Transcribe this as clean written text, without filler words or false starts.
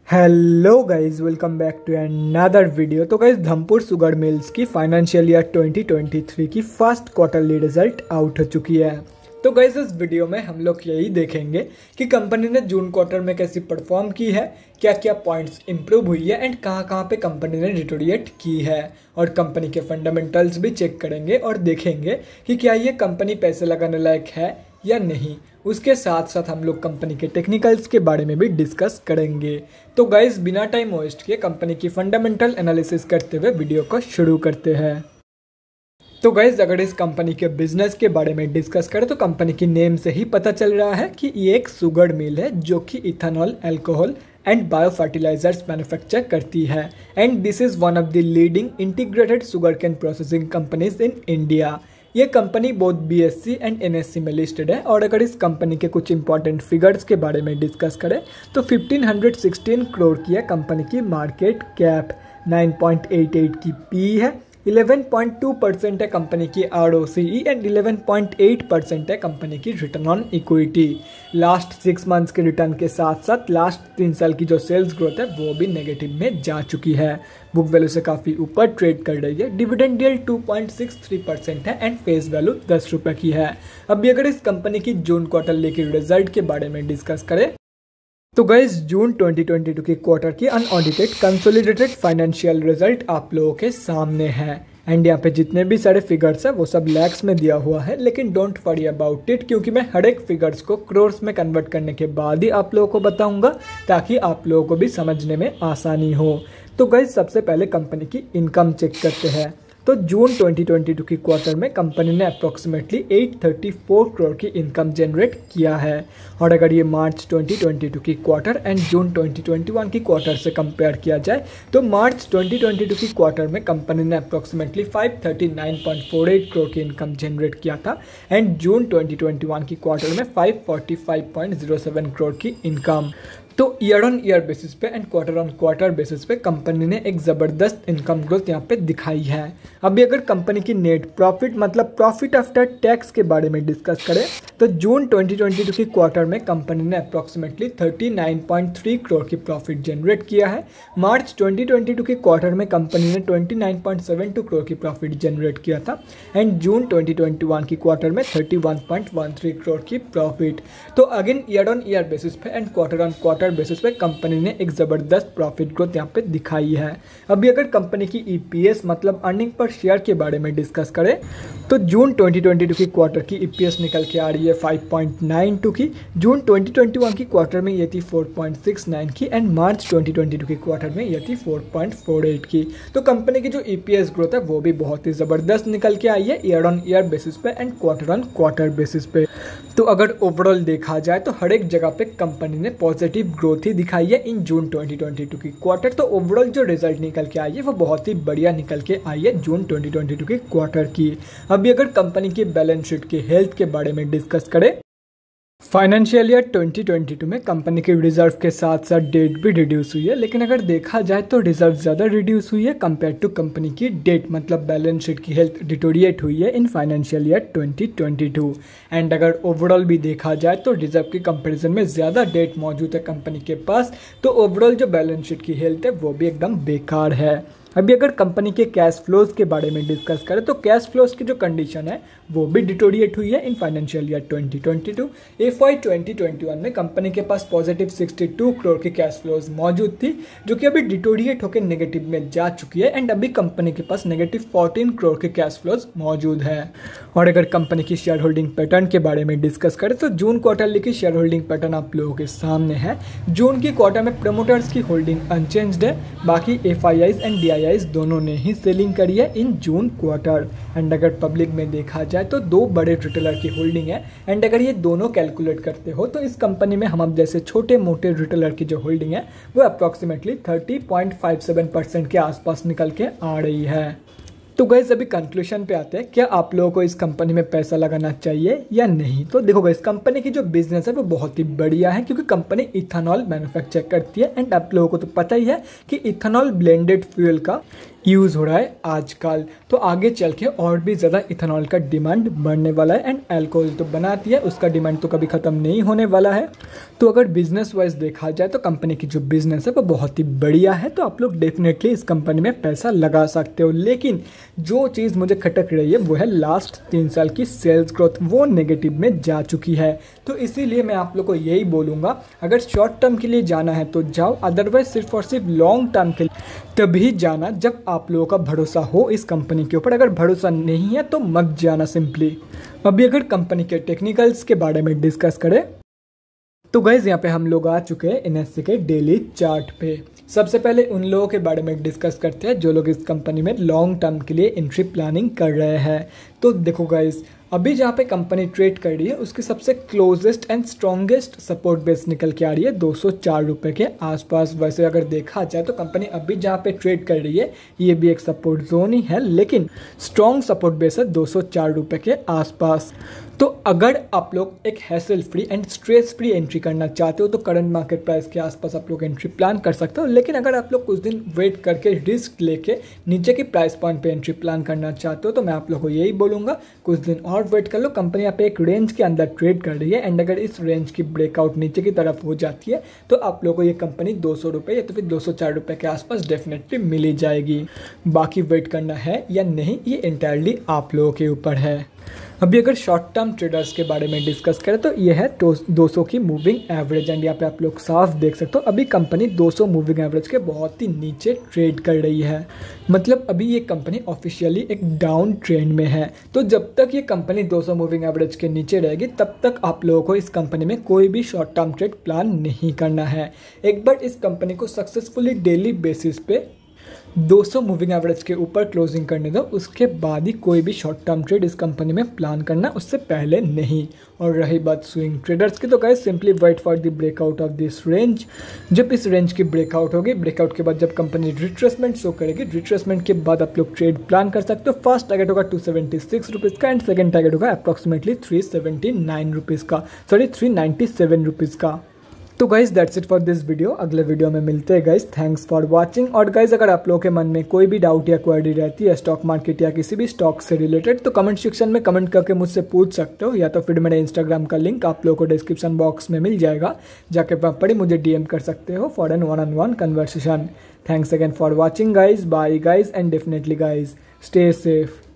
Hello guys, welcome back to another video. तो guys Dhampur sugar mills की financial year 2023 की first quarterly result out हो चुकी है। तो गाइज इस वीडियो में हम लोग यही देखेंगे कि कंपनी ने जून क्वार्टर में कैसी परफॉर्म की है, क्या क्या पॉइंट्स इंप्रूव हुई है एंड कहाँ पे कंपनी ने डिटोरिएट की है, और कंपनी के फंडामेंटल्स भी चेक करेंगे और देखेंगे कि क्या ये कंपनी पैसे लगाने लायक है या नहीं। उसके साथ साथ हम लोग कंपनी के टेक्निकल्स के बारे में भी डिस्कस करेंगे। तो गाइस बिना टाइम वेस्ट किए कंपनी की फंडामेंटल एनालिसिस करते हुए वीडियो को शुरू करते हैं। तो गाइस अगर इस कंपनी के बिजनेस के बारे में डिस्कस करें तो कंपनी की नेम से ही पता चल रहा है कि ये एक शुगर मिल है जो कि ethanol, alcohol and bio fertilizers manufacture करती है and this is one of the leading integrated sugar cane processing companies in India. ये company both BSE and NSE में लिस्टेड है। और अगर इस कंपनी के कुछ इंपॉर्टेंट फिगर्स के बारे में डिस्कस करें तो 1516 करोड़ की है कंपनी की मार्केट कैप, 9.88 की PE है, 11.2% है कंपनी की ROCE एंड 11.8% है कंपनी की return on equity. Last 6 months के रिटर्न के साथ साथ लास्ट 3 साल की जो सेल्स ग्रोथ है वो भी नेगेटिव में जा चुकी है। बुक वैल्यू से काफ़ी ऊपर ट्रेड कर रही है। डिविडेंड यील्ड 2.63% है एंड फेस वैल्यू 10 रुपये की है। अभी अगर इस कंपनी की जून क्वार्टरली की रिजल्ट के बारे में डिस्कस करें तो गाइस जून 2022 की क्वार्टर की अनऑडिटेड कंसोलिडेटेड फाइनेंशियल रिजल्ट आप लोगों के सामने है एंड यहाँ पे जितने भी सारे फिगर्स है वो सब लैक्स में दिया हुआ है, लेकिन डोंट वरी अबाउट इट क्योंकि मैं हर एक फिगर्स को क्रोर्स में कन्वर्ट करने के बाद ही आप लोगों को बताऊंगा ताकि आप लोगों को भी समझने में आसानी हो। तो गाइस सबसे पहले कंपनी की इनकम चेक करते हैं। तो जून 2022 की क्वार्टर में कंपनी ने अप्रॉक्सीमेटली 834 करोड़ की इनकम जनरेट किया है। और अगर ये मार्च 2022 की क्वार्टर एंड जून 2021 की क्वार्टर से कंपेयर किया जाए तो मार्च 2022 की क्वार्टर में कंपनी ने अप्रॉक्सीमेटली 539.48 करोड़ की इनकम जनरेट किया था एंड जून 2021 की क्वार्टर में 545.07 करोड़ की इनकम। तो ईयर ऑन ईयर बेसिस पे and quarter on quarter basis पे कंपनी ने एक ज़बरदस्त इनकम ग्रोथ यहाँ पे दिखाई है। अभी अगर कंपनी की नेट प्रॉफिट मतलब प्रॉफिट आफ्टर टैक्स के बारे में डिस्कस करें तो जून 2022 की क्वार्टर में कंपनी ने अप्रॉक्सीमेटली 39.3 करोड़ की प्रॉफिट जनरेट किया है। मार्च 2022 की क्वार्टर में कंपनी ने 29.72 करोड़ की प्रॉफिट जनरेट किया था एंड जून 2021 की क्वार्टर में 31.13 करोड़ की प्रॉफिट। तो again year on year basis पे and quarter on quarter basis पे कंपनी ने एक जबरदस्त प्रॉफिट ग्रोथ यहाँ पे दिखाई है। अभी अगर कंपनी की EPS मतलब अर्निंग पर शेयर के बारे में डिस्कस करें तो जून 2022 की क्वार्टर की EPS निकल के आ रही है 5.92 की, जून 2021 की क्वार्टर में ये थी 4.69 की एंड मार्च 2022 की क्वार्टर में ये थी 4.48 की। तो कंपनी की जो EPS ग्रोथ है वो भी बहुत ही ज़बरदस्त निकल के आई है ईयर ऑन ईयर बेसिस पे and quarter on quarter basis पे। तो अगर ओवरऑल देखा जाए तो हर एक जगह पे कंपनी ने पॉजिटिव ग्रोथ ही दिखाई है इन जून 2022 की क्वार्टर। तो ओवरऑल जो रिजल्ट निकल के आई है वो बहुत ही बढ़िया निकल के आई है जून 2022 की क्वार्टर की। अभी अगर कंपनी की बैलेंस शीट की हेल्थ के बारे में डिस्कस करें फाइनेंशियल ईयर 2022 में कंपनी की रिजर्व के साथ साथ डेट भी रिड्यूस हुई है, लेकिन अगर देखा जाए तो रिजर्व ज़्यादा रिड्यूस हुई है कंपेयर टू कंपनी की डेट मतलब बैलेंस शीट की हेल्थ डिटोरिएट हुई है इन फाइनेंशियल ईयर 2022। एंड अगर ओवरऑल भी देखा जाए तो रिजर्व की कंपैरिजन में ज़्यादा डेट मौजूद है कंपनी के पास, तो ओवरऑल जो बैलेंस शीट की हेल्थ है वो भी एकदम बेकार है। अभी अगर कंपनी के कैश फ्लोज के बारे में डिस्कस करें तो कैश फ्लोज की जो कंडीशन है वो भी डिटोरिएट हुई है इन फाइनेंशियल ईयर 2022। FY 2021 में कंपनी के पास पॉजिटिव 62 करोड़ की कैश फ्लोज मौजूद थी जो कि अभी डिटोरिएट होकर नेगेटिव में जा चुकी है एंड अभी कंपनी के पास नेगेटिव 14 करोड़ की कैश फ्लोज मौजूद है। और अगर कंपनी की शेयर होल्डिंग पैटर्न के बारे में डिस्कस करें तो जून क्वार्टरली की शेयर होल्डिंग पैटर्न आप लोगों के सामने है। जून की क्वार्टर में प्रमोटर्स की होल्डिंग अनचेंज्ड है, बाकी FIIs एंड DIIs दोनों ने ही सेलिंग करी है इन जून क्वार्टर। एंड अगर पब्लिक में देखा जाए तो 2 बड़े रिटेलर की होल्डिंग है एंड अगर ये दोनों कैलकुलेट करते हो तो इस कंपनी में हम जैसे छोटे मोटे रिटेलर की जो होल्डिंग है वो अप्रॉक्सीमेटली 30.57% के आसपास निकल के आ रही है। तो गाइस अभी कंक्लूजन पे आते हैं, क्या आप लोगों को इस कंपनी में पैसा लगाना चाहिए या नहीं। तो देखो गाइस कंपनी की जो बिजनेस है वो बहुत ही बढ़िया है क्योंकि कंपनी इथेनॉल मैन्युफैक्चर करती है एंड आप लोगों को तो पता ही है कि इथेनॉल ब्लेंडेड फ्यूल का यूज़ हो रहा है आजकल। तो आगे चल के और भी ज़्यादा इथेनॉल का डिमांड बढ़ने वाला है एंड अल्कोहल तो बनाती है, उसका डिमांड तो कभी ख़त्म नहीं होने वाला है। तो अगर बिजनेस वाइज देखा जाए तो कंपनी की जो बिजनेस है वो बहुत ही बढ़िया है, तो आप लोग डेफिनेटली इस कंपनी में पैसा लगा सकते हो। लेकिन जो चीज़ मुझे खटक रही है वो है लास्ट 3 साल की सेल्स ग्रोथ, वो नेगेटिव में जा चुकी है। तो इसीलिए मैं आप लोग को यही बोलूँगा, अगर शॉर्ट टर्म के लिए जाना है तो जाओ, अदरवाइज सिर्फ और सिर्फ लॉन्ग टर्म के लिए तभी जाना जब आप लोगों का भरोसा हो इस कंपनी के ऊपर। अगर भरोसा नहीं है तो मत जाना सिंपली। अभी अगर कंपनी के टेक्निकल्स के बारे में डिस्कस करें तो गाइज यहाँ पे हम लोग आ चुके हैं NSE के डेली चार्ट पे। सबसे पहले उन लोगों के बारे में डिस्कस करते हैं जो लोग इस कंपनी में लॉन्ग टर्म के लिए एंट्री प्लानिंग कर रहे हैं। तो देखो गाइज, अभी जहाँ पे कंपनी ट्रेड कर रही है उसकी सबसे closest and strongest support base निकल के आ रही है 204 रुपये के आसपास। वैसे अगर देखा जाए तो कंपनी अभी जहाँ पे ट्रेड कर रही है ये भी एक सपोर्ट जोन ही है, लेकिन स्ट्रॉन्ग सपोर्ट बेस है 204 रुपये के आसपास। तो अगर आप लोग एक hassle free and stress free entry करना चाहते हो तो करंट मार्केट प्राइस के आसपास आप लोग एंट्री प्लान कर सकते हो। लेकिन अगर आप लोग कुछ दिन वेट करके रिस्क लेके नीचे की प्राइस पॉइंट पे एंट्री प्लान करना चाहते हो तो मैं आप लोग को यही बोलूँगा, कुछ दिन और वेट कर लो। कंपनी यहाँ पे एक रेंज के अंदर ट्रेड कर रही है एंड अगर इस रेंज की ब्रेकआउट नीचे की तरफ हो जाती है तो आप लोग को ये कंपनी 200 रुपये या तो फिर 204 रुपये के आसपास डेफिनेटली मिली जाएगी। बाकी वेट करना है या नहीं ये इंटायरली आप लोगों के ऊपर है। अभी अगर शॉर्ट टर्म ट्रेडर्स के बारे में डिस्कस करें तो ये है 200 की मूविंग एवरेज एंड यहाँ पे आप लोग साफ देख सकते हो अभी कंपनी 200 मूविंग एवरेज के बहुत ही नीचे ट्रेड कर रही है। मतलब अभी ये कंपनी ऑफिशियली एक डाउन ट्रेंड में है। तो जब तक ये कंपनी 200 मूविंग एवरेज के नीचे रहेगी तब तक आप लोगों को इस कंपनी में कोई भी शॉर्ट टर्म ट्रेड प्लान नहीं करना है। एक बार इस कंपनी को सक्सेसफुली डेली बेसिस पे 200 मूविंग एवरेज के ऊपर क्लोजिंग करने दो, उसके बाद ही कोई भी शॉर्ट टर्म ट्रेड इस कंपनी में प्लान करना, उससे पहले नहीं। और रही बात स्विंग ट्रेडर्स की तो guys simply wait for the breakout of this range. जब इस रेंज की ब्रेकआउट होगी, ब्रेकआउट के बाद जब कंपनी रिट्रेसमेंट शो करेगी, रिट्रेसमेंट के बाद आप लोग ट्रेड प्लान कर सकते हो। फर्स्ट टारगेट होगा 276 रुपीज़ का एंड सेकेंड टारगेट होगा अप्रॉक्सीमेटली 379 रुपीज़ का, सॉरी 397 रुपीज़ का। तो guys that's it for this video. अगले वीडियो में मिलते हैं गाइज। Thanks for watching. और गाइज अगर आप लोगों के मन में कोई भी डाउट या क्वेरी रहती है स्टॉक मार्केट या किसी भी स्टॉक से रिलेटेड तो कमेंट सेक्शन में कमेंट करके मुझसे पूछ सकते हो, या तो फिर मेरे इंस्टाग्राम का लिंक आप लोगों को डिस्क्रिप्शन बॉक्स में मिल जाएगा, जाके वहाँ पर मुझे DM कर सकते हो for an one-on-one conversation. Thanks again for watching guys. Bye guys and definitely guys stay safe.